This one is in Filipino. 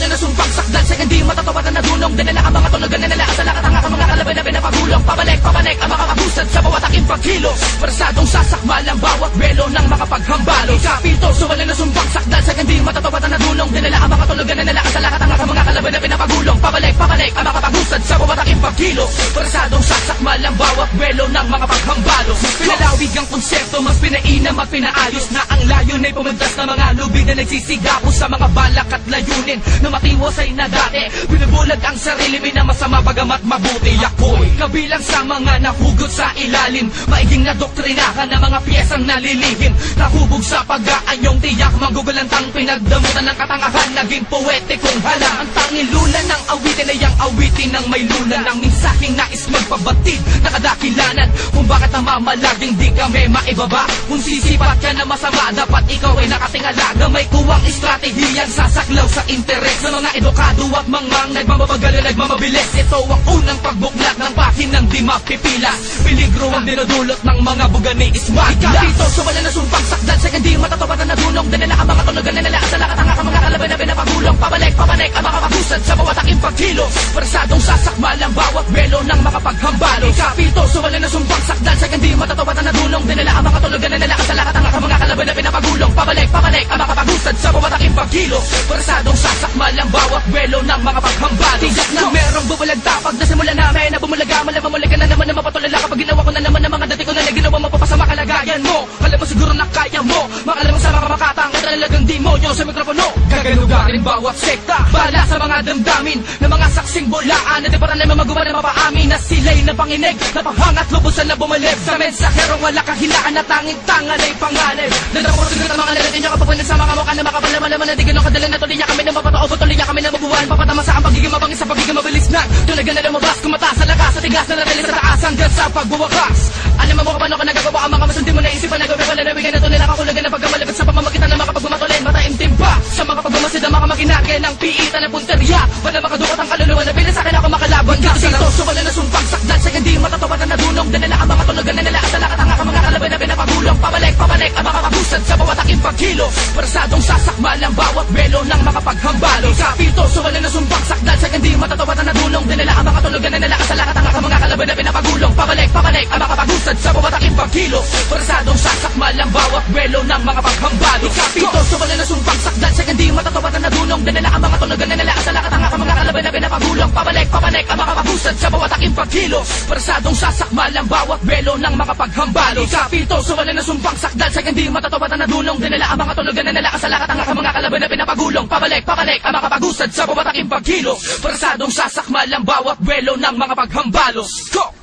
wala na sumpang sakdal sa hindi matatawaran na dunong. Dinala ang mga tulogan na nalaas sa lakatanga ang mga kalaban na pinapagulong. Pabalik ang mga kabusad sa bawat aking pagkilos. Parsadong sasakmal ang bawat belo ng makapaghambalo. Kapito, so wala na sumpang sakdal sa hindi matatawaran na dunong. Dinala ang mga tulogan na nalaas sa lakatanga ang mga kalaban na pinapagulong. Pabalik ang mga kabusad sa bawat aking pagkilos. Parsadong sasakmal ang bawat belo ng mga paghambalo. Pinalawig ang konsepto, mas pinainam at pinaayos na ang layon ay pumuntas na mga lubi na nagsisigapo sa mga balak at layunin na matiwasay na dati. Binubulag ang sarili, minamasama bagamat mabuti. Ako'y kabilang sa mga nahugot sa ilalim, maiging na doktrinahan ng mga piyesang nalilihim. Nahubog sa pag-aanyong tiyak, manggugulantang pinagdamutan ng katangahan. Naging poetikong hala, ang tanging lula ng awitin ay ang awitin ng may lula ng mensaheng nais magpabatid na kadakilanan. Kung bakit namamalaging di kami maibaba, kung sisipat ka na masama, dapat ikaw ay nakatingala. Gamay kuwang estratehiyang sasaklaw sa interes ng mga edukado at mga nagmamabagal na nagmamabilis. Ito ang unang pagbuklat ng pahinang di mapipila. Peligro ang dinudulot ng mga buga ni Ismagla. Dito so wala na sumpang sakdal sa hindi matatawaran na dunong. Dinala ang mga tulogan na nalaas sa lakatanga ang mga kalaban na pinapagulong. Pabalik ang mga kabusad sa bawat aking pagkilos. Parsadong sasakmal ang bawat belo ng makapaghambalo. Kapito, so wala na sumpang sakdal sa hindi matatawaran na dunong. Dinala ang mga tulogan na nalaas sa lakatanga ang mga kalaban na pinapagulong. Pabalik ang mga kabusad sa bawat aking pagkilos. Parsadong sasakmal ang bawat belo ng mga paghambalo. Tiyak na merong bubulag tapag na simula namin na bumulaga, malamamuli ka na naman na mapatulala kapag ginawa ko na naman ng mga dati ko na ginawa mapapasama kalagayan mo. Alam mo siguro na kaya mo, makalam mo sa mga makatang at talagang demonyo sa mikropono. Kagalugarin bawat sekta, bala sa mga damdamin ng mga saksing bulaan na di para naman magawa na mapaamin na sila'y napanginig, napahangat lubusan na bumalik sa mensaherong wala kahinaan na tanging tangan ay panganib. Nandang siguro ng mga lalatin nyo kapag sa mga mukha na makapalaman na di ganun kadala na tuloy niya kami na mapatao, tuloy niya kami na mabuhan. Papatama sa ang pagiging mabangis sa pagiging mabilis na tulaga na lumabas, kumataas sa lakas sa tigas na natalis sa taas hanggang sa pagbuwakas. Alam mo kung paano ka nagagawa ang mga masundi mo na isipan na gawin palalawigan na tunay nakakulagan na pagkamalabit sa pamamagitan ng makapagbumatulin. Mataimtim pa sa mga pagbumasid ang mga makinarya ng piitan ng punteriya. Wala makadukot ang kaluluwa na bilis sa akin ako makalaban. Kasi ito so wala na sumpang sakdal sa hindi matatawaran na dunong. Dinala ang mga tulogan na nalaas sa lakatanga ang mga kalaban na pinapagulong. Pabalik ang mga kabusad sa bawat aking pagkilos. Parsadong sasakmal ang bawat belo ng makapaghambalo. Kapito, so wala na sumpang sakdal sa hindi matatawaran na dunong. Dinala ang mga tulogan na nalaas sa lakatanga ang mga kalaban na pinapagulong. Pabalik ang mga kabusad sa bawat aking pagkilos. Parsadong sasakmal ang bawat belo ng mga paghambalo. Kapito, so wala na sumpang sakdal sa hindi matatawaran na dunong. Dinala ang mga tulogan na nalaas sa lakatanga ang mga kalaban na pinapagulong. Pabalik ang mga kabusad sa bawat aking pagkilos. Parsadong sasakmal ang bawat belo ng mga paghambalo. Kapito, so wala na sumpang sakdal sa hindi matatawaran na dunong. Dinala ang mga tulogan na nalaas sa lakatanga ang mga kalaban na pinapagulong. Pabalik ang mga kabusad sa bawat aking pagkilos. Parsadong sasakmal ang bawat belo ng mga paghambalo. Go!